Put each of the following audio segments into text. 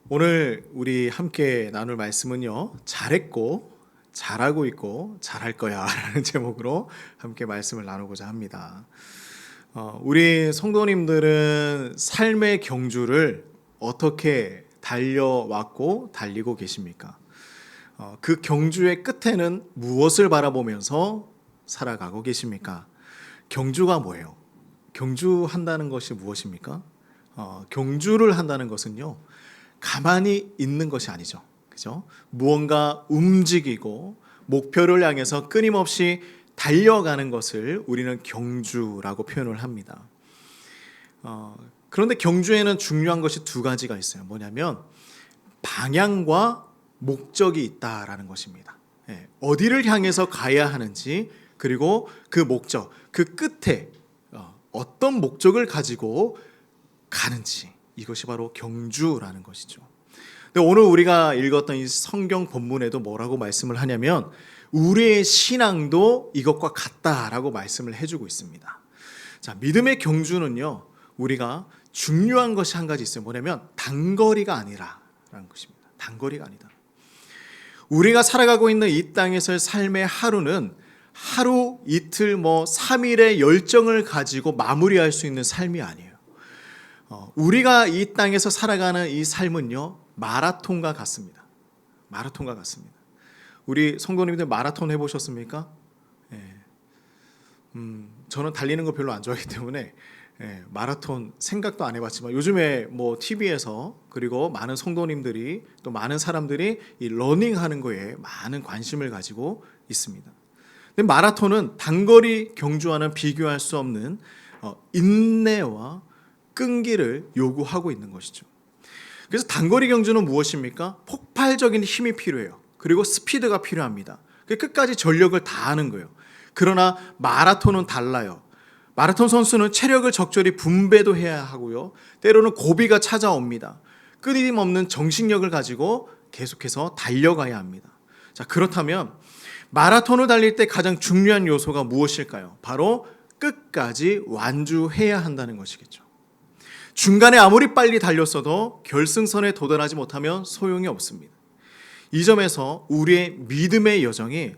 오늘 우리 함께 나눌 말씀은요, 잘했고 잘하고 있고 잘할 거야 라는 제목으로 함께 말씀을 나누고자 합니다. 우리 성도님들은 삶의 경주를 어떻게 달려왔고 달리고 계십니까? 그 경주의 끝에는 무엇을 바라보면서 살아가고 계십니까? 경주가 뭐예요? 경주한다는 것이 무엇입니까? 경주를 한다는 것은요, 가만히 있는 것이 아니죠. 그죠? 무언가 움직이고 목표를 향해서 끊임없이 달려가는 것을 우리는 경주라고 표현을 합니다. 그런데 경주에는 중요한 것이 두 가지가 있어요. 뭐냐면 방향과 목적이 있다라는 것입니다. 어디를 향해서 가야 하는지, 그리고 그 목적, 그 끝에 어떤 목적을 가지고 가는지, 이것이 바로 경주라는 것이죠. 근데 오늘 우리가 읽었던 이 성경 본문에도 뭐라고 말씀을 하냐면 우리의 신앙도 이것과 같다라고 말씀을 해주고 있습니다. 자, 믿음의 경주는요, 우리가 중요한 것이 한 가지 있어요. 뭐냐면 단거리가 아니라라는 것입니다. 단거리가 아니다. 우리가 살아가고 있는 이 땅에서의 삶의 하루는 하루, 이틀, 3일의 열정을 가지고 마무리할 수 있는 삶이 아니에요. 우리가 이 땅에서 살아가는 이 삶은요, 마라톤과 같습니다. 마라톤과 같습니다. 우리 성도님들 마라톤 해보셨습니까? 저는 달리는 거 별로 안 좋아하기 때문에 마라톤 생각도 안 해봤지만 요즘에 TV에서 그리고 많은 성도님들이 또 많은 사람들이 이 러닝하는 거에 많은 관심을 가지고 있습니다. 근데 마라톤은 단거리 경주와는 비교할 수 없는 인내와 끈기를 요구하고 있는 것이죠. 그래서 단거리 경주는 무엇입니까? 폭발적인 힘이 필요해요. 그리고 스피드가 필요합니다. 끝까지 전력을 다하는 거예요. 그러나 마라톤은 달라요. 마라톤 선수는 체력을 적절히 분배도 해야 하고요. 때로는 고비가 찾아옵니다. 끊임없는 정신력을 가지고 계속해서 달려가야 합니다. 자, 그렇다면 마라톤을 달릴 때 가장 중요한 요소가 무엇일까요? 바로 끝까지 완주해야 한다는 것이겠죠. 중간에 아무리 빨리 달렸어도 결승선에 도달하지 못하면 소용이 없습니다. 이 점에서 우리의 믿음의 여정이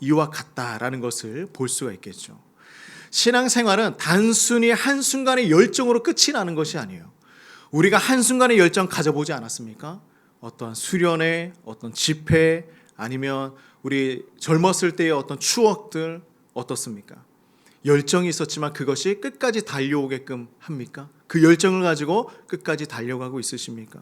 이와 같다라는 것을 볼 수가 있겠죠. 신앙생활은 단순히 한순간의 열정으로 끝이 나는 것이 아니에요. 우리가 한순간의 열정 가져보지 않았습니까? 어떤 수련회, 어떤 집회, 아니면 우리 젊었을 때의 어떤 추억들 어떻습니까? 열정이 있었지만 그것이 끝까지 달려오게끔 합니까? 그 열정을 가지고 끝까지 달려가고 있으십니까?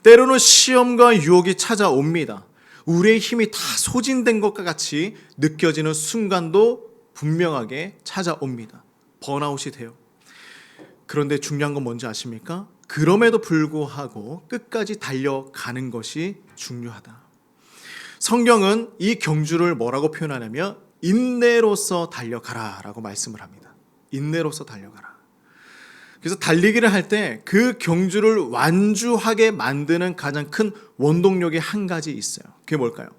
때로는 시험과 유혹이 찾아옵니다. 우리의 힘이 다 소진된 것과 같이 느껴지는 순간도 분명하게 찾아옵니다. 번아웃이 돼요. 그런데 중요한 건 뭔지 아십니까? 그럼에도 불구하고 끝까지 달려가는 것이 중요하다. 성경은 이 경주를 뭐라고 표현하냐면 인내로서 달려가라 라고 말씀을 합니다. 인내로서 달려가라. 그래서 달리기를 할 때 그 경주를 완주하게 만드는 가장 큰 원동력이 한 가지 있어요. 그게 뭘까요?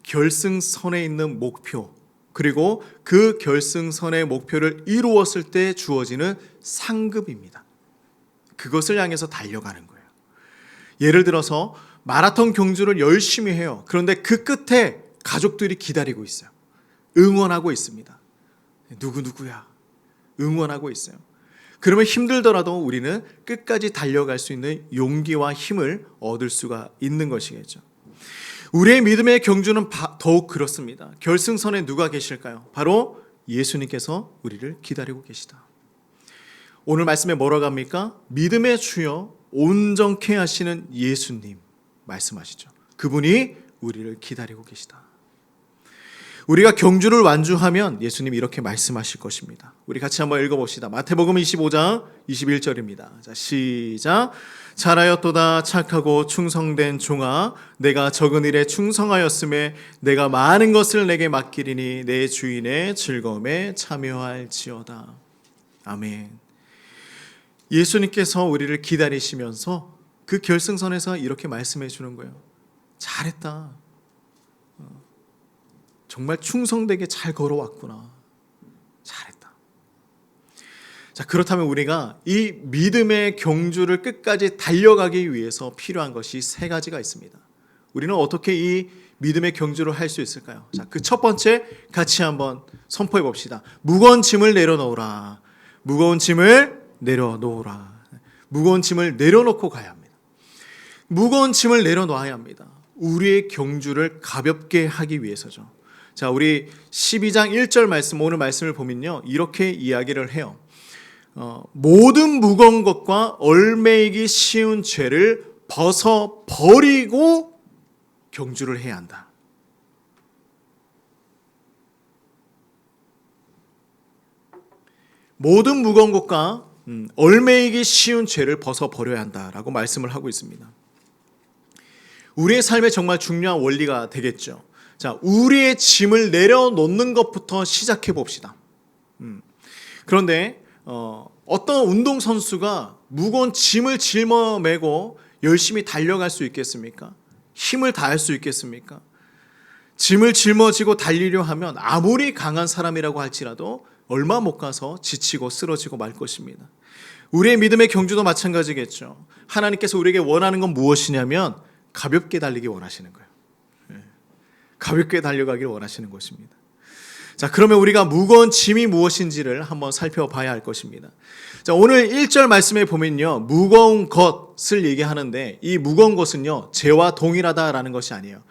결승선에 있는 목표, 그리고 그 결승선의 목표를 이루었을 때 주어지는 상급입니다. 그것을 향해서 달려가는 거예요. 예를 들어서 마라톤 경주를 열심히 해요. 그런데 그 끝에 가족들이 기다리고 있어요. 응원하고 있습니다. 누구야? 응원하고 있어요. 그러면 힘들더라도 우리는 끝까지 달려갈 수 있는 용기와 힘을 얻을 수가 있는 것이겠죠. 우리의 믿음의 경주는 더욱 그렇습니다. 결승선에 누가 계실까요? 바로 예수님께서 우리를 기다리고 계시다. 오늘 말씀에 뭐라고 합니까? 믿음의 주여 온전케 하시는 예수님 말씀하시죠. 그분이 우리를 기다리고 계시다. 우리가 경주를 완주하면 예수님이 이렇게 말씀하실 것입니다. 우리 같이 한번 읽어봅시다. 마태복음 25장 21절입니다. 자, 시작. 잘하였도다 착하고 충성된 종아, 내가 적은 일에 충성하였음에 내가 많은 것을 내게 맡기리니 내 주인의 즐거움에 참여할지어다. 아멘. 예수님께서 우리를 기다리시면서 그 결승선에서 이렇게 말씀해 주는 거예요. 잘했다. 정말 충성되게 잘 걸어왔구나. 잘했다. 자, 그렇다면 우리가 이 믿음의 경주를 끝까지 달려가기 위해서 필요한 것이 세 가지가 있습니다. 우리는 어떻게 이 믿음의 경주를 할 수 있을까요? 자, 그 첫 번째 같이 한번 선포해 봅시다. 무거운 짐을 내려놓으라. 무거운 짐을 내려놓으라. 무거운 짐을 내려놓고 가야 합니다. 무거운 짐을 내려놓아야 합니다. 우리의 경주를 가볍게 하기 위해서죠. 자, 우리 12장 1절 말씀, 오늘 말씀을 보면요, 이렇게 이야기를 해요. 모든 무거운 것과 얽매이기 쉬운 죄를 벗어 버리고 경주를 해야 한다. 모든 무거운 것과 얽매이기 쉬운 죄를 벗어 버려야 한다라고 말씀을 하고 있습니다. 우리의 삶에 정말 중요한 원리가 되겠죠. 자, 우리의 짐을 내려놓는 것부터 시작해 봅시다. 그런데 어떤 운동선수가 무거운 짐을 짊어매고 열심히 달려갈 수 있겠습니까? 힘을 다할 수 있겠습니까? 짐을 짊어지고 달리려 하면 아무리 강한 사람이라고 할지라도 얼마 못 가서 지치고 쓰러지고 말 것입니다. 우리의 믿음의 경주도 마찬가지겠죠. 하나님께서 우리에게 원하는 건 무엇이냐면 가볍게 달리기 원하시는 거예요. 가볍게 달려가길 원하시는 것입니다. 자, 그러면 우리가 무거운 짐이 무엇인지를 한번 살펴봐야 할 것입니다. 자, 오늘 1절 말씀에 보면요, 무거운 것을 얘기하는데 이 무거운 것은요, 죄와 동일하다라는 것이 아니에요.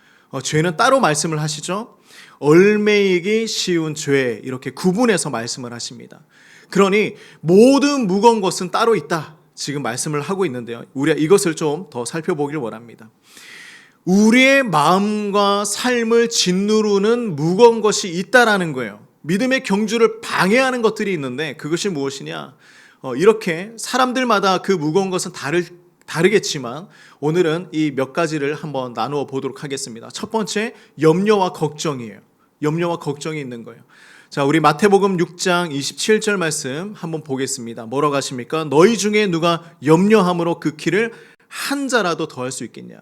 죄는 따로 말씀을 하시죠. 얽매이기 쉬운 죄, 이렇게 구분해서 말씀을 하십니다. 그러니 모든 무거운 것은 따로 있다, 지금 말씀을 하고 있는데요, 우리가 이것을 좀 더 살펴보길 원합니다. 우리의 마음과 삶을 짓누르는 무거운 것이 있다라는 거예요. 믿음의 경주를 방해하는 것들이 있는데 그것이 무엇이냐? 이렇게 사람들마다 그 무거운 것은 다르겠지만 오늘은 이 몇 가지를 한번 나누어 보도록 하겠습니다. 첫 번째, 염려와 걱정이에요. 염려와 걱정이 있는 거예요. 자, 우리 마태복음 6장 27절 말씀 한번 보겠습니다. 뭐라고 하십니까? 너희 중에 누가 염려함으로 그 키를 한 자라도 더할 수 있겠냐?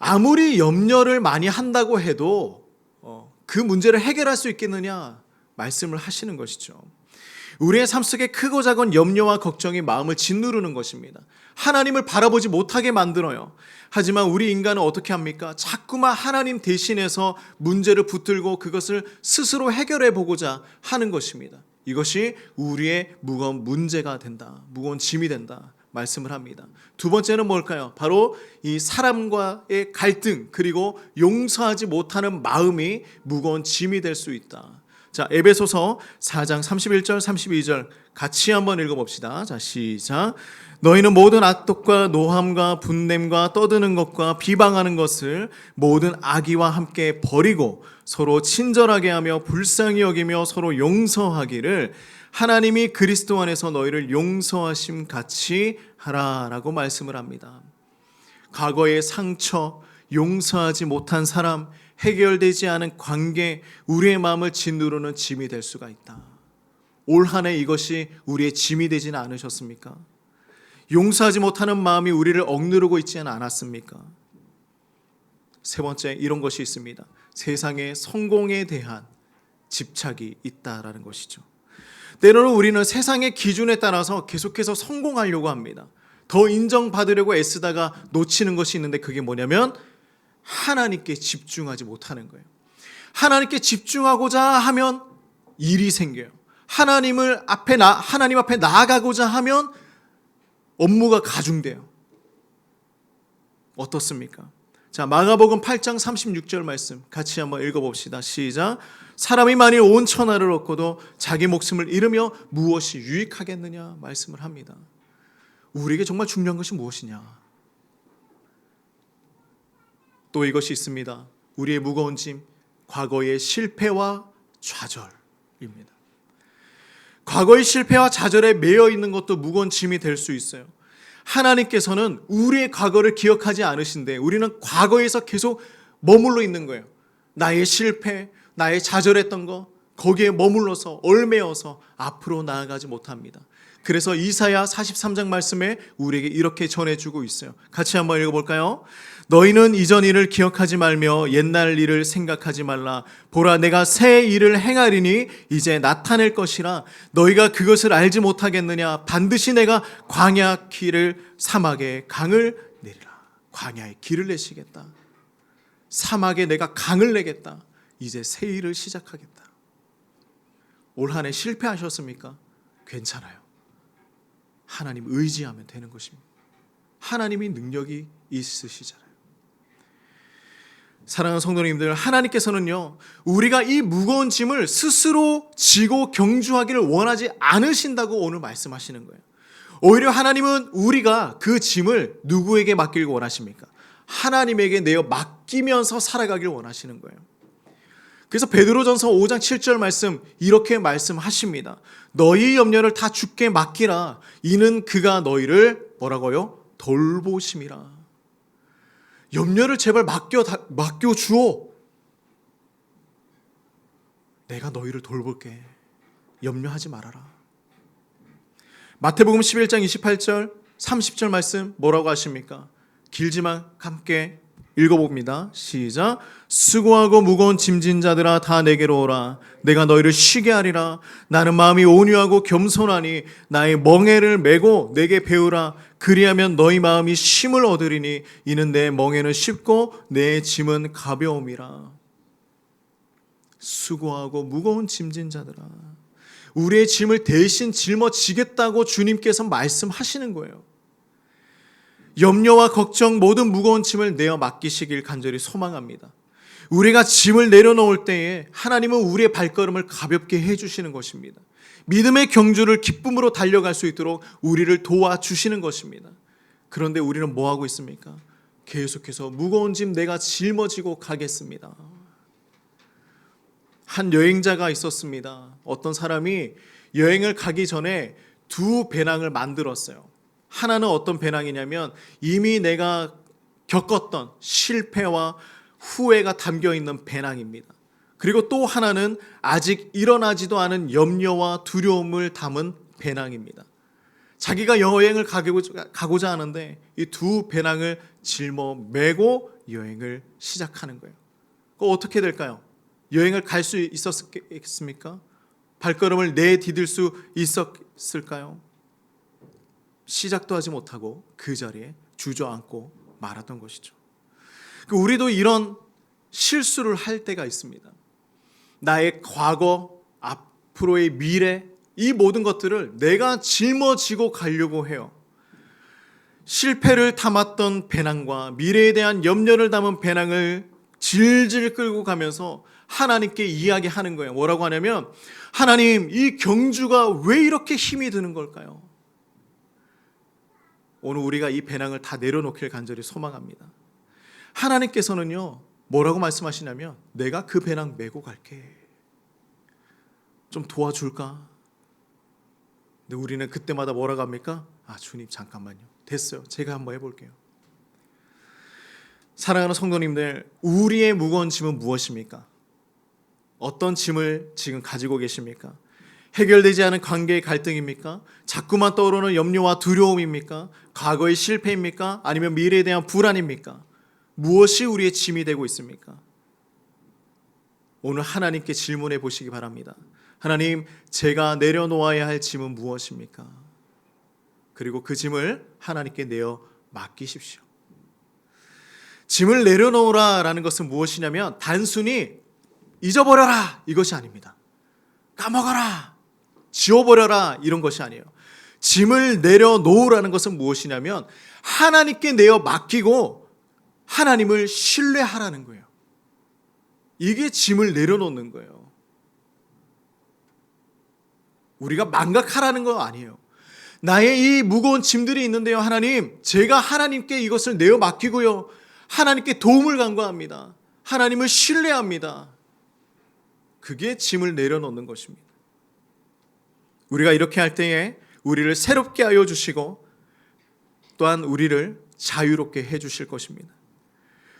아무리 염려를 많이 한다고 해도 그 문제를 해결할 수 있겠느냐 말씀을 하시는 것이죠. 우리의 삶 속에 크고 작은 염려와 걱정이 마음을 짓누르는 것입니다. 하나님을 바라보지 못하게 만들어요. 하지만 우리 인간은 어떻게 합니까? 자꾸만 하나님 대신해서 문제를 붙들고 그것을 스스로 해결해 보고자 하는 것입니다. 이것이 우리의 무거운 문제가 된다, 무거운 짐이 된다 말씀을 합니다. 두 번째는 뭘까요? 바로 이 사람과의 갈등, 그리고 용서하지 못하는 마음이 무거운 짐이 될 수 있다. 자, 에베소서 4장 31절 32절 같이 한번 읽어봅시다. 자, 시작. 너희는 모든 악독과 노함과 분냄과 떠드는 것과 비방하는 것을 모든 악의와 함께 버리고 서로 친절하게 하며 불쌍히 여기며 서로 용서하기를 하나님이 그리스도 안에서 너희를 용서하심 같이 하라라고 말씀을 합니다. 과거의 상처, 용서하지 못한 사람, 해결되지 않은 관계, 우리의 마음을 짓누르는 짐이 될 수가 있다. 올 한 해 이것이 우리의 짐이 되지는 않으셨습니까? 용서하지 못하는 마음이 우리를 억누르고 있지는 않았습니까? 세 번째, 이런 것이 있습니다. 세상의 성공에 대한 집착이 있다라는 것이죠. 때로는 우리는 세상의 기준에 따라서 계속해서 성공하려고 합니다. 더 인정받으려고 애쓰다가 놓치는 것이 있는데 그게 뭐냐면 하나님께 집중하지 못하는 거예요. 하나님께 집중하고자 하면 일이 생겨요. 하나님 앞에 나아가고자 하면 업무가 가중돼요. 어떻습니까? 자, 마가복음 8장 36절 말씀 같이 한번 읽어봅시다. 시작. 사람이 만일 온 천하를 얻고도 자기 목숨을 잃으며 무엇이 유익하겠느냐 말씀을 합니다. 우리에게 정말 중요한 것이 무엇이냐? 또 이것이 있습니다. 우리의 무거운 짐, 과거의 실패와 좌절입니다. 과거의 실패와 좌절에 매여 있는 것도 무거운 짐이 될 수 있어요. 하나님께서는 우리의 과거를 기억하지 않으신데 우리는 과거에서 계속 머물러 있는 거예요. 나의 실패, 나의 좌절했던 거, 거기에 머물러서 얽매여서 앞으로 나아가지 못합니다. 그래서 이사야 43장 말씀에 우리에게 이렇게 전해주고 있어요. 같이 한번 읽어볼까요? 너희는 이전 일을 기억하지 말며 옛날 일을 생각하지 말라. 보라, 내가 새 일을 행하리니 이제 나타낼 것이라. 너희가 그것을 알지 못하겠느냐? 반드시 내가 광야 길을, 사막에 강을 내리라. 광야에 길을 내시겠다. 사막에 내가 강을 내겠다. 이제 새 일을 시작하겠다. 올 한 해 실패하셨습니까? 괜찮아요. 하나님 의지하면 되는 것입니다. 하나님이 능력이 있으시잖아요. 사랑하는 성도님들, 하나님께서는요, 우리가 이 무거운 짐을 스스로 지고 경주하기를 원하지 않으신다고 오늘 말씀하시는 거예요. 오히려 하나님은 우리가 그 짐을 누구에게 맡기길 원하십니까? 하나님에게 내어 맡기면서 살아가길 원하시는 거예요. 그래서 베드로전서 5장 7절 말씀 이렇게 말씀하십니다. 너희 염려를 다 주께 맡기라. 이는 그가 너희를 뭐라고요? 돌보심이라. 염려를 제발 맡겨주어. 내가 너희를 돌볼게. 염려하지 말아라. 마태복음 11장 28절 30절 말씀 뭐라고 하십니까? 길지만 함께 읽어봅니다. 시작. 수고하고 무거운 짐진 자들아 다 내게로 오라. 내가 너희를 쉬게 하리라. 나는 마음이 온유하고 겸손하니 나의 멍에를 메고 내게 배우라. 그리하면 너희 마음이 쉼을 얻으리니 이는 내 멍에는 쉽고 내 짐은 가벼움이라. 수고하고 무거운 짐진 자들아, 우리의 짐을 대신 짊어지겠다고 주님께서 말씀하시는 거예요. 염려와 걱정 모든 무거운 짐을 내어 맡기시길 간절히 소망합니다. 우리가 짐을 내려놓을 때에 하나님은 우리의 발걸음을 가볍게 해주시는 것입니다. 믿음의 경주를 기쁨으로 달려갈 수 있도록 우리를 도와주시는 것입니다. 그런데 우리는 뭐하고 있습니까? 계속해서 무거운 짐 내가 짊어지고 가겠습니다. 한 여행자가 있었습니다. 어떤 사람이 여행을 가기 전에 두 배낭을 만들었어요. 하나는 어떤 배낭이냐면 이미 내가 겪었던 실패와 후회가 담겨있는 배낭입니다. 그리고 또 하나는 아직 일어나지도 않은 염려와 두려움을 담은 배낭입니다. 자기가 여행을 가고자 하는데 이 두 배낭을 짊어 메고 여행을 시작하는 거예요. 어떻게 될까요? 여행을 갈 수 있었겠습니까? 발걸음을 내디딜 수 있었을까요? 시작도 하지 못하고 그 자리에 주저앉고 말았던 것이죠. 우리도 이런 실수를 할 때가 있습니다. 나의 과거, 앞으로의 미래, 이 모든 것들을 내가 짊어지고 가려고 해요. 실패를 담았던 배낭과 미래에 대한 염려를 담은 배낭을 질질 끌고 가면서 하나님께 이야기하는 거예요. 뭐라고 하냐면, 하나님, 이 경주가 왜 이렇게 힘이 드는 걸까요? 오늘 우리가 이 배낭을 다 내려놓길 간절히 소망합니다. 하나님께서는요, 뭐라고 말씀하시냐면, 내가 그 배낭 메고 갈게. 좀 도와줄까? 근데 우리는 그때마다 뭐라고 합니까? 주님 잠깐만요. 됐어요. 제가 한번 해볼게요. 사랑하는 성도님들, 우리의 무거운 짐은 무엇입니까? 어떤 짐을 지금 가지고 계십니까? 해결되지 않은 관계의 갈등입니까? 자꾸만 떠오르는 염려와 두려움입니까? 과거의 실패입니까? 아니면 미래에 대한 불안입니까? 무엇이 우리의 짐이 되고 있습니까? 오늘 하나님께 질문해 보시기 바랍니다. 하나님, 제가 내려놓아야 할 짐은 무엇입니까? 그리고 그 짐을 하나님께 내어 맡기십시오. 짐을 내려놓으라라는 것은 무엇이냐면 단순히 잊어버려라 이것이 아닙니다. 까먹어라, 지워버려라 이런 것이 아니에요. 짐을 내려놓으라는 것은 무엇이냐면 하나님께 내어 맡기고 하나님을 신뢰하라는 거예요. 이게 짐을 내려놓는 거예요. 우리가 망각하라는 거 아니에요. 나의 이 무거운 짐들이 있는데요, 하나님, 제가 하나님께 이것을 내어 맡기고요, 하나님께 도움을 간구합니다. 하나님을 신뢰합니다. 그게 짐을 내려놓는 것입니다. 우리가 이렇게 할 때에 우리를 새롭게 하여 주시고 또한 우리를 자유롭게 해 주실 것입니다.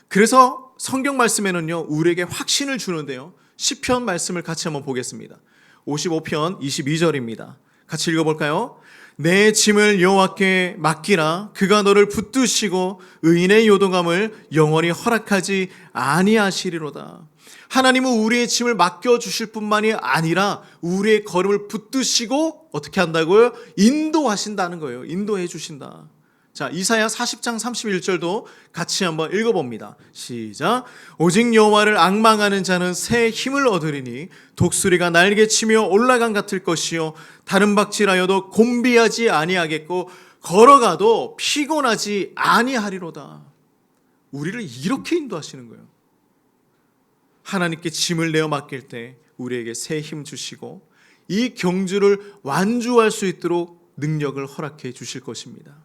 그래서 성경 말씀에는요, 우리에게 확신을 주는데요, 시편 말씀을 같이 한번 보겠습니다. 55편 22절입니다. 같이 읽어볼까요? 내 짐을 여호와께 맡기라. 그가 너를 붙드시고 의인의 요동함을 영원히 허락하지 아니하시리로다. 하나님은 우리의 짐을 맡겨주실 뿐만이 아니라 우리의 걸음을 붙드시고 어떻게 한다고요? 인도하신다는 거예요. 인도해 주신다. 자, 이사야 40장 31절도 같이 한번 읽어봅니다. 시작. 오직 여호와를 앙망하는 자는 새 힘을 얻으리니 독수리가 날개치며 올라간 같을 것이요 다른 박질하여도 곤비하지 아니하겠고 걸어가도 피곤하지 아니하리로다. 우리를 이렇게 인도하시는 거예요. 하나님께 짐을 내어 맡길 때 우리에게 새 힘 주시고 이 경주를 완주할 수 있도록 능력을 허락해 주실 것입니다.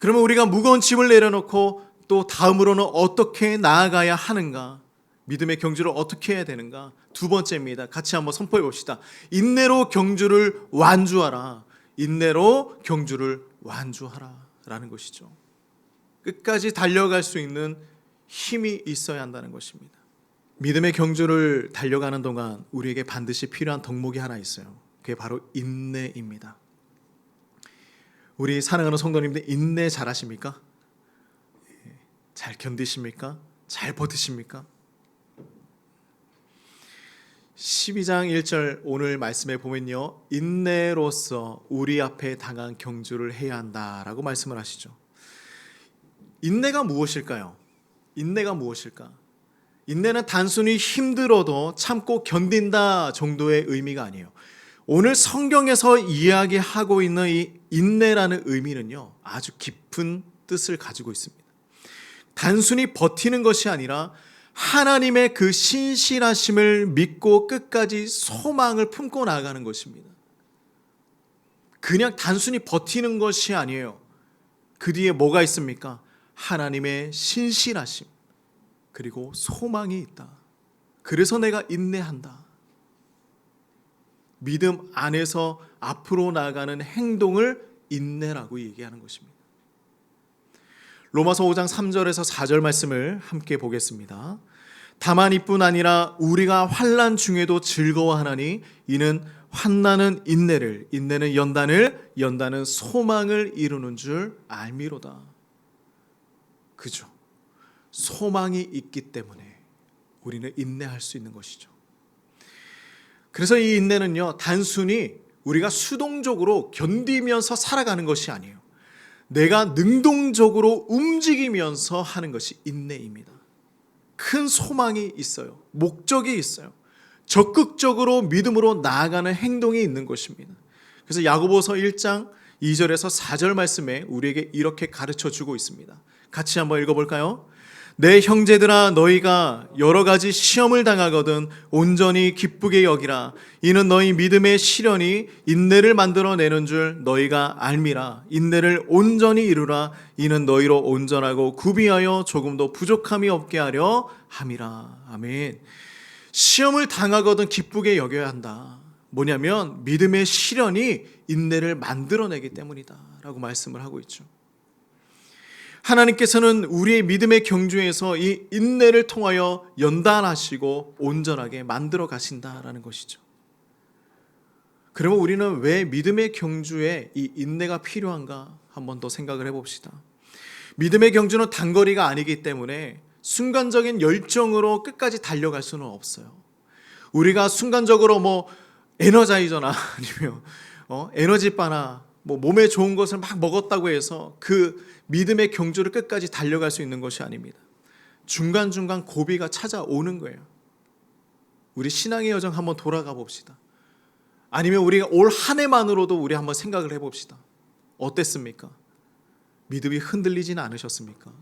그러면 우리가 무거운 짐을 내려놓고 또 다음으로는 어떻게 나아가야 하는가? 믿음의 경주를 어떻게 해야 되는가? 두 번째입니다. 같이 한번 선포해 봅시다. 인내로 경주를 완주하라. 인내로 경주를 완주하라. 라는 것이죠. 끝까지 달려갈 수 있는 힘이 있어야 한다는 것입니다. 믿음의 경주를 달려가는 동안 우리에게 반드시 필요한 덕목이 하나 있어요. 그게 바로 인내입니다. 우리 사랑하는 성도님들 인내 잘하십니까? 잘 견디십니까? 잘 버티십니까? 12장 1절 오늘 말씀에 보면요, 인내로서 우리 앞에 당한 경주를 해야 한다라고 말씀을 하시죠. 인내가 무엇일까요? 인내가 무엇일까? 인내는 단순히 힘들어도 참고 견딘다 정도의 의미가 아니에요. 오늘 성경에서 이야기하고 있는 이 인내라는 의미는요, 아주 깊은 뜻을 가지고 있습니다. 단순히 버티는 것이 아니라 하나님의 그 신실하심을 믿고 끝까지 소망을 품고 나아가는 것입니다. 그냥 단순히 버티는 것이 아니에요. 그 뒤에 뭐가 있습니까? 하나님의 신실하심, 그리고 소망이 있다. 그래서 내가 인내한다. 믿음 안에서 앞으로 나아가는 행동을 인내라고 얘기하는 것입니다. 로마서 5장 3절에서 4절 말씀을 함께 보겠습니다. 다만 이뿐 아니라 우리가 환난 중에도 즐거워하나니 이는 환난은 인내를, 인내는 연단을, 연단은 소망을 이루는 줄 알미로다. 그죠? 소망이 있기 때문에 우리는 인내할 수 있는 것이죠. 그래서 이 인내는요, 단순히 우리가 수동적으로 견디면서 살아가는 것이 아니에요. 내가 능동적으로 움직이면서 하는 것이 인내입니다. 큰 소망이 있어요. 목적이 있어요. 적극적으로 믿음으로 나아가는 행동이 있는 것입니다. 그래서 야고보서 1장 2절에서 4절 말씀에 우리에게 이렇게 가르쳐 주고 있습니다. 같이 한번 읽어볼까요? 내 형제들아 너희가 여러 가지 시험을 당하거든 온전히 기쁘게 여기라. 이는 너희 믿음의 시련이 인내를 만들어내는 줄 너희가 알미라. 인내를 온전히 이루라. 이는 너희로 온전하고 구비하여 조금도 부족함이 없게 하려 함이라. 아멘. 시험을 당하거든 기쁘게 여겨야 한다. 뭐냐면 믿음의 시련이 인내를 만들어내기 때문이다 라고 말씀을 하고 있죠. 하나님께서는 우리의 믿음의 경주에서 이 인내를 통하여 연단하시고 온전하게 만들어 가신다라는 것이죠. 그러면 우리는 왜 믿음의 경주에 이 인내가 필요한가 한번 더 생각을 해봅시다. 믿음의 경주는 단거리가 아니기 때문에 순간적인 열정으로 끝까지 달려갈 수는 없어요. 우리가 순간적으로 에너자이저나 아니면 에너지바나 몸에 좋은 것을 막 먹었다고 해서 그 믿음의 경주를 끝까지 달려갈 수 있는 것이 아닙니다. 중간중간 고비가 찾아오는 거예요. 우리 신앙의 여정 한번 돌아가 봅시다. 아니면 우리가 올 한 해만으로도 우리 한번 생각을 해봅시다. 어땠습니까? 믿음이 흔들리지는 않으셨습니까?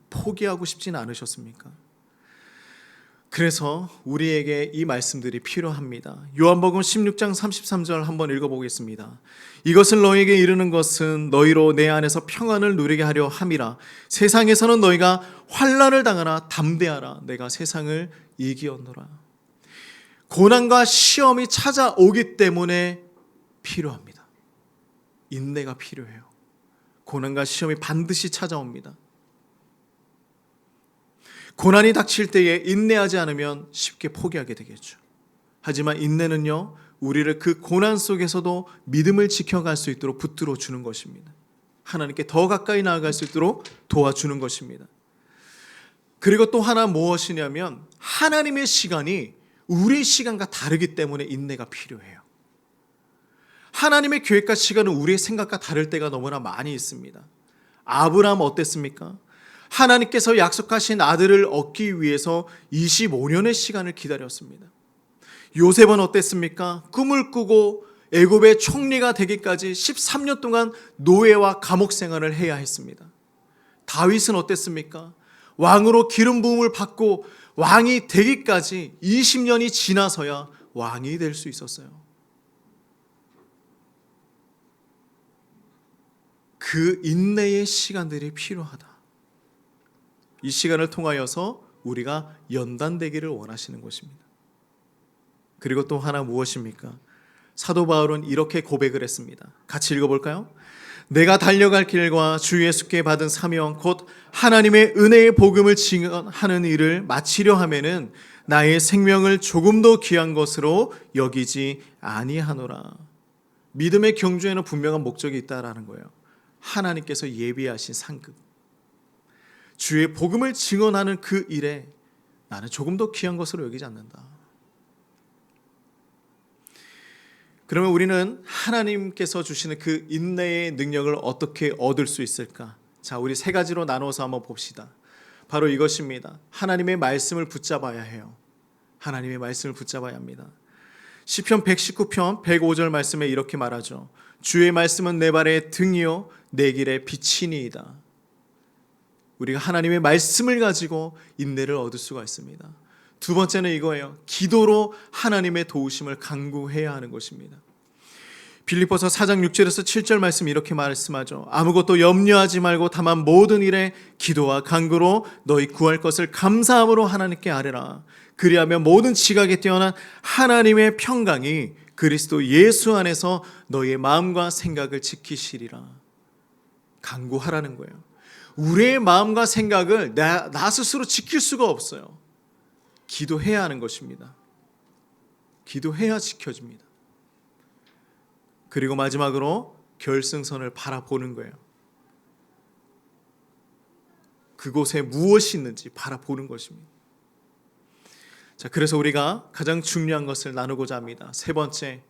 포기하고 싶지는 않으셨습니까? 그래서 우리에게 이 말씀들이 필요합니다. 요한복음 16장 33절 한번 읽어보겠습니다. 이것을 너희에게 이르는 것은 너희로 내 안에서 평안을 누리게 하려 함이라. 세상에서는 너희가 환난을 당하나 담대하라. 내가 세상을 이기었노라. 고난과 시험이 찾아오기 때문에 필요합니다. 인내가 필요해요. 고난과 시험이 반드시 찾아옵니다. 고난이 닥칠 때에 인내하지 않으면 쉽게 포기하게 되겠죠. 하지만 인내는요, 우리를 그 고난 속에서도 믿음을 지켜갈 수 있도록 붙들어 주는 것입니다. 하나님께 더 가까이 나아갈 수 있도록 도와주는 것입니다. 그리고 또 하나 무엇이냐면 하나님의 시간이 우리의 시간과 다르기 때문에 인내가 필요해요. 하나님의 계획과 시간은 우리의 생각과 다를 때가 너무나 많이 있습니다. 아브라함 어땠습니까? 하나님께서 약속하신 아들을 얻기 위해서 25년의 시간을 기다렸습니다. 요셉은 어땠습니까? 꿈을 꾸고 애굽의 총리가 되기까지 13년 동안 노예와 감옥 생활을 해야 했습니다. 다윗은 어땠습니까? 왕으로 기름 부음을 받고 왕이 되기까지 20년이 지나서야 왕이 될 수 있었어요. 그 인내의 시간들이 필요하다. 이 시간을 통하여서 우리가 연단되기를 원하시는 것입니다. 그리고 또 하나 무엇입니까? 사도 바울은 이렇게 고백을 했습니다. 같이 읽어볼까요? 내가 달려갈 길과 주 예수께 받은 사명 곧 하나님의 은혜의 복음을 증언하는 일을 마치려 하면은 나의 생명을 조금도 귀한 것으로 여기지 아니하노라. 믿음의 경주에는 분명한 목적이 있다라는 거예요. 하나님께서 예비하신 상급. 주의 복음을 증언하는 그 일에 나는 조금도 귀한 것으로 여기지 않는다. 그러면 우리는 하나님께서 주시는 그 인내의 능력을 어떻게 얻을 수 있을까? 자, 우리 세 가지로 나눠서 한번 봅시다. 바로 이것입니다. 하나님의 말씀을 붙잡아야 해요. 하나님의 말씀을 붙잡아야 합니다. 시편 119편 105절 말씀에 이렇게 말하죠. 주의 말씀은 내 발의 등이요 내 길의 빛이니이다. 우리가 하나님의 말씀을 가지고 인내를 얻을 수가 있습니다. 두 번째는 이거예요. 기도로 하나님의 도우심을 간구해야 하는 것입니다. 빌립보서 4장 6절에서 7절 말씀 이렇게 말씀하죠. 아무것도 염려하지 말고 다만 모든 일에 기도와 간구로 너희 구할 것을 감사함으로 하나님께 아뢰라. 그리하면 모든 지각에 뛰어난 하나님의 평강이 그리스도 예수 안에서 너희의 마음과 생각을 지키시리라. 간구하라는 거예요. 우리의 마음과 생각을 나 스스로 지킬 수가 없어요. 기도해야 하는 것입니다. 기도해야 지켜집니다. 그리고 마지막으로 결승선을 바라보는 거예요. 그곳에 무엇이 있는지 바라보는 것입니다. 자, 그래서 우리가 가장 중요한 것을 나누고자 합니다. 세 번째,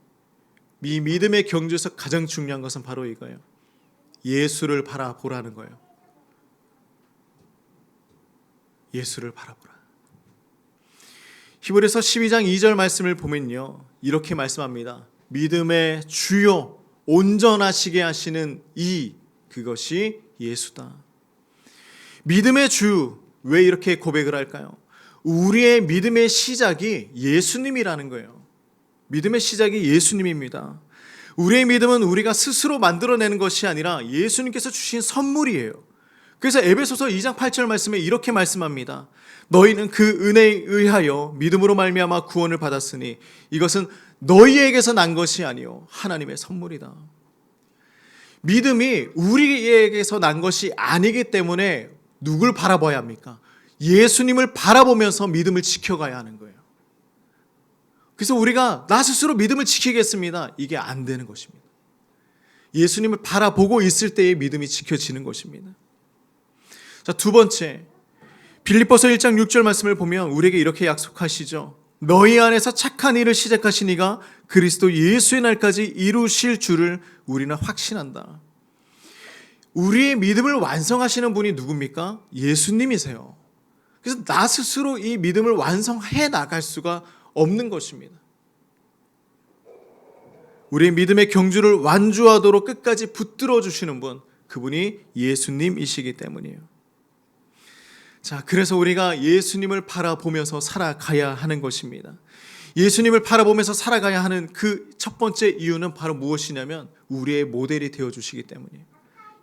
이 믿음의 경주에서 가장 중요한 것은 바로 이거예요. 예수를 바라보라는 거예요. 예수를 바라보라. 히브리서 12장 2절 말씀을 보면요, 이렇게 말씀합니다. 믿음의 주요 온전하시게 하시는 그것이 예수다. 믿음의 주, 왜 이렇게 고백을 할까요? 우리의 믿음의 시작이 예수님이라는 거예요. 믿음의 시작이 예수님입니다. 우리의 믿음은 우리가 스스로 만들어내는 것이 아니라 예수님께서 주신 선물이에요. 그래서 에베소서 2장 8절 말씀에 이렇게 말씀합니다. 너희는 그 은혜에 의하여 믿음으로 말미암아 구원을 받았으니 이것은 너희에게서 난 것이 아니요 하나님의 선물이다. 믿음이 우리에게서 난 것이 아니기 때문에 누굴 바라봐야 합니까? 예수님을 바라보면서 믿음을 지켜가야 하는 거예요. 그래서 우리가 나 스스로 믿음을 지키겠습니다. 이게 안 되는 것입니다. 예수님을 바라보고 있을 때의 믿음이 지켜지는 것입니다. 자, 두 번째, 빌립보서 1장 6절 말씀을 보면 우리에게 이렇게 약속하시죠. 너희 안에서 착한 일을 시작하신 이가 그리스도 예수의 날까지 이루실 줄을 우리는 확신한다. 우리의 믿음을 완성하시는 분이 누굽니까? 예수님이세요. 그래서 나 스스로 이 믿음을 완성해 나갈 수가 없는 것입니다. 우리의 믿음의 경주를 완주하도록 끝까지 붙들어 주시는 분, 그분이 예수님이시기 때문이에요. 자, 그래서 우리가 예수님을 바라보면서 살아가야 하는 것입니다. 예수님을 바라보면서 살아가야 하는 그 첫 번째 이유는 바로 무엇이냐면 우리의 모델이 되어주시기 때문이에요.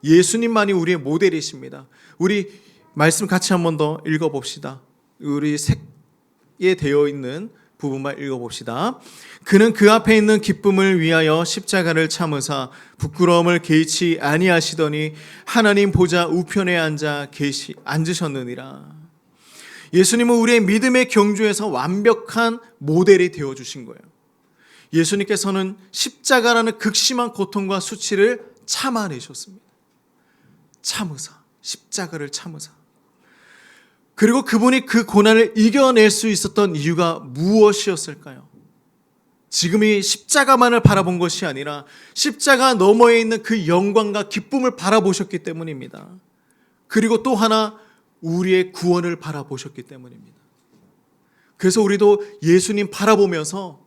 예수님만이 우리의 모델이십니다. 우리 말씀 같이 한 번 더 읽어봅시다. 우리 색에 되어 있는 부분만 읽어봅시다. 그는 그 앞에 있는 기쁨을 위하여 십자가를 참으사 부끄러움을 개의치 아니하시더니 하나님 보좌 우편에 앉으셨느니라. 예수님은 우리의 믿음의 경주에서 완벽한 모델이 되어주신 거예요. 예수님께서는 십자가라는 극심한 고통과 수치를 참아내셨습니다. 참으사, 십자가를 참으사. 그리고 그분이 그 고난을 이겨낼 수 있었던 이유가 무엇이었을까요? 지금 이 십자가만을 바라본 것이 아니라 십자가 너머에 있는 그 영광과 기쁨을 바라보셨기 때문입니다. 그리고 또 하나 우리의 구원을 바라보셨기 때문입니다. 그래서 우리도 예수님 바라보면서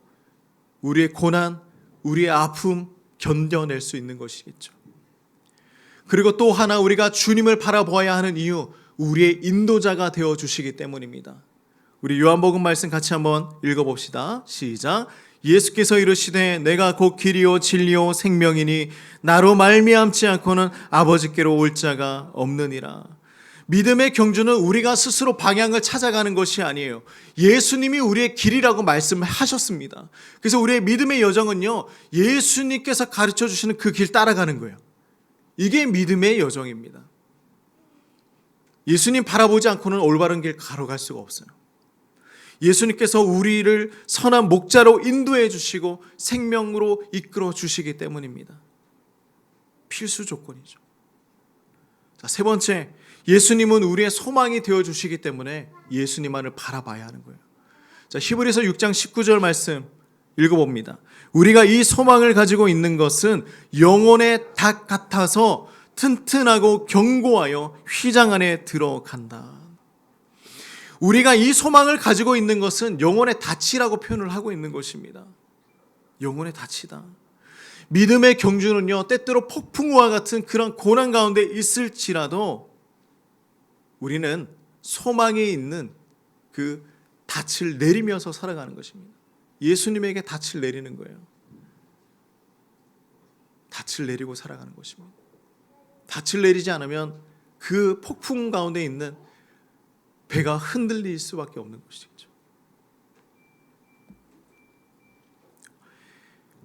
우리의 고난, 우리의 아픔 견뎌낼 수 있는 것이겠죠. 그리고 또 하나 우리가 주님을 바라보아야 하는 이유, 우리의 인도자가 되어주시기 때문입니다. 우리 요한복음 말씀 같이 한번 읽어봅시다. 시작. 예수께서 이르시되 내가 곧 길이요 진리요 생명이니 나로 말미암지 않고는 아버지께로 올 자가 없느니라. 믿음의 경주는 우리가 스스로 방향을 찾아가는 것이 아니에요. 예수님이 우리의 길이라고 말씀하셨습니다. 그래서 우리의 믿음의 여정은요, 예수님께서 가르쳐 주시는 그 길 따라가는 거예요. 이게 믿음의 여정입니다. 예수님 바라보지 않고는 올바른 길 걸어갈 수가 없어요. 예수님께서 우리를 선한 목자로 인도해 주시고 생명으로 이끌어 주시기 때문입니다. 필수 조건이죠. 자, 세 번째, 예수님은 우리의 소망이 되어 주시기 때문에 예수님만을 바라봐야 하는 거예요. 자, 히브리서 6장 19절 말씀 읽어봅니다. 우리가 이 소망을 가지고 있는 것은 영혼의 닭 같아서 튼튼하고 견고하여 휘장 안에 들어간다. 우리가 이 소망을 가지고 있는 것은 영혼의 닻이라고 표현을 하고 있는 것입니다. 영혼의 닻이다. 믿음의 경주는요, 때때로 폭풍우와 같은 그런 고난 가운데 있을지라도 우리는 소망이 있는 그 닻을 내리면서 살아가는 것입니다. 예수님에게 닻을 내리는 거예요. 닻을 내리고 살아가는 것입니다. 닻을 내리지 않으면 그 폭풍 가운데 있는 배가 흔들릴 수밖에 없는 것이죠.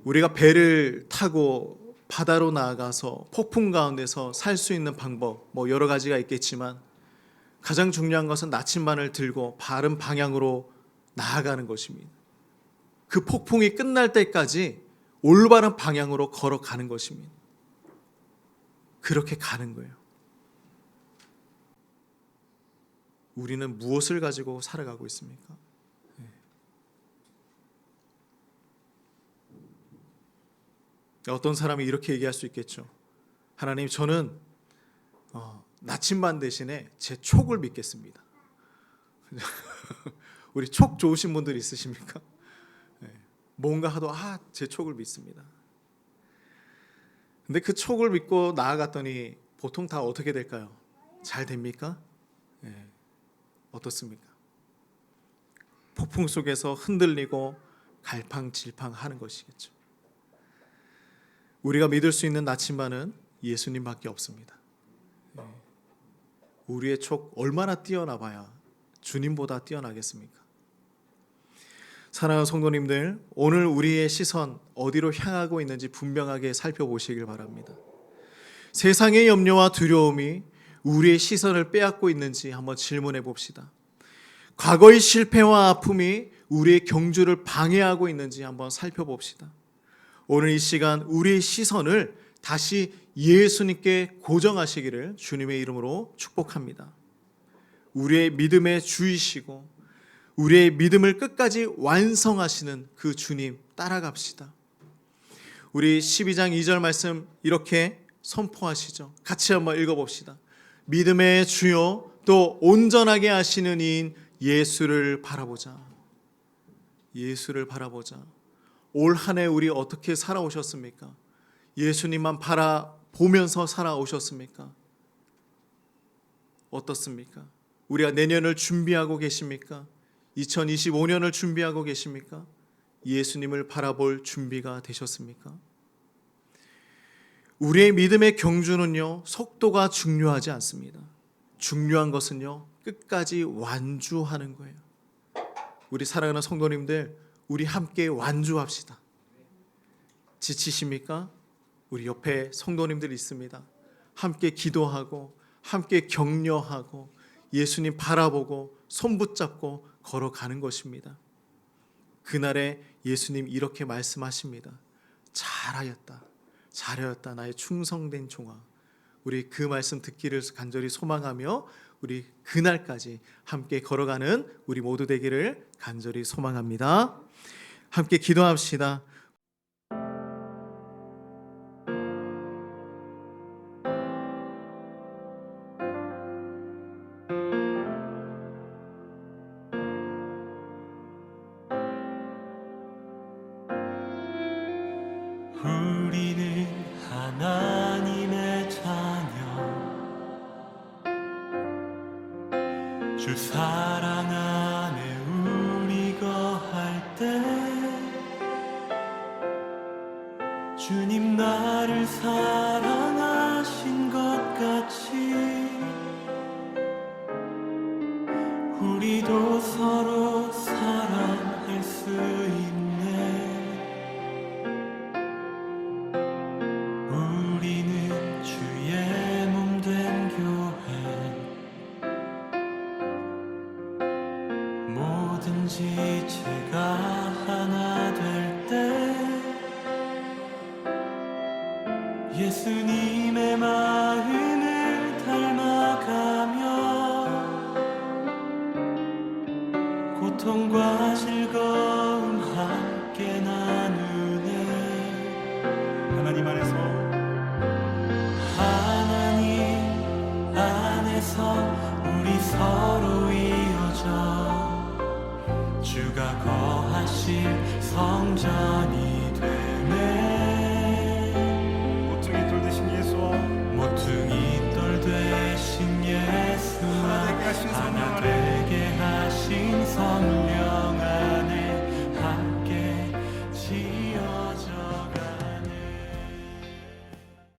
우리가 배를 타고 바다로 나아가서 폭풍 가운데서 살 수 있는 방법 여러 가지가 있겠지만 가장 중요한 것은 나침반을 들고 바른 방향으로 나아가는 것입니다. 그 폭풍이 끝날 때까지 올바른 방향으로 걸어가는 것입니다. 그렇게 가는 거예요. 우리는 무엇을 가지고 살아가고 있습니까? 어떤 사람이 이렇게 얘기할 수 있겠죠. 하나님, 저는 나침반 대신에 제 촉을 믿겠습니다. 우리 촉 좋으신 분들 있으십니까? 뭔가 하도 제 촉을 믿습니다. 근데 그 촉을 믿고 나아갔더니 보통 다 어떻게 될까요? 잘 됩니까? 어떻습니까? 폭풍 속에서 흔들리고 갈팡질팡하는 것이겠죠. 우리가 믿을 수 있는 나침반은 예수님밖에 없습니다. 우리의 촉 얼마나 뛰어나 봐야 주님보다 뛰어나겠습니까? 사랑하는 성도님들, 오늘 우리의 시선 어디로 향하고 있는지 분명하게 살펴보시길 바랍니다. 세상의 염려와 두려움이 우리의 시선을 빼앗고 있는지 한번 질문해 봅시다. 과거의 실패와 아픔이 우리의 경주를 방해하고 있는지 한번 살펴봅시다. 오늘 이 시간 우리의 시선을 다시 예수님께 고정하시기를 주님의 이름으로 축복합니다. 우리의 믿음의 주이시고 우리의 믿음을 끝까지 완성하시는 그 주님 따라갑시다. 우리 12장 2절 말씀 이렇게 선포하시죠. 같이 한번 읽어봅시다. 믿음의 주요 또 온전하게 하시는 이인 예수를 바라보자. 예수를 바라보자. 올 한 해 우리 어떻게 살아오셨습니까? 예수님만 바라보면서 살아오셨습니까? 어떻습니까? 우리가 내년을 준비하고 계십니까? 2025년을 준비하고 계십니까? 예수님을 바라볼 준비가 되셨습니까? 우리의 믿음의 경주는요, 속도가 중요하지 않습니다. 중요한 것은요, 끝까지 완주하는 거예요. 우리 사랑하는 성도님들, 우리 함께 완주합시다. 지치십니까? 우리 옆에 성도님들 있습니다. 함께 기도하고 함께 격려하고 예수님 바라보고 손 붙잡고 걸어가는 것입니다. 그날에 예수님 이렇게 말씀하십니다. 잘하였다. 잘하였다. 나의 충성된 종아. 우리 그 말씀 듣기를 간절히 소망하며 우리 그날까지 함께 걸어가는 우리 모두 되기를 간절히 소망합니다. 함께 기도합시다. 우리는 하나님의 자녀, 주 사랑 안에 우리 거할 때 주님 나를 사랑하신 것 같이 우리도 서로 사랑할 수 있네. 우리는 주의 몸 된 교회, 뭐든지 제가 하나 될 때 예수님의 마음을 닮아가며 고통과 즐거움 함께 나누네. 하나님 안에서 우리 서로 이어져 주가 거하실 성전이 되네. 모퉁이 돌 대신 예수와 하나 되게 하신 성령 아래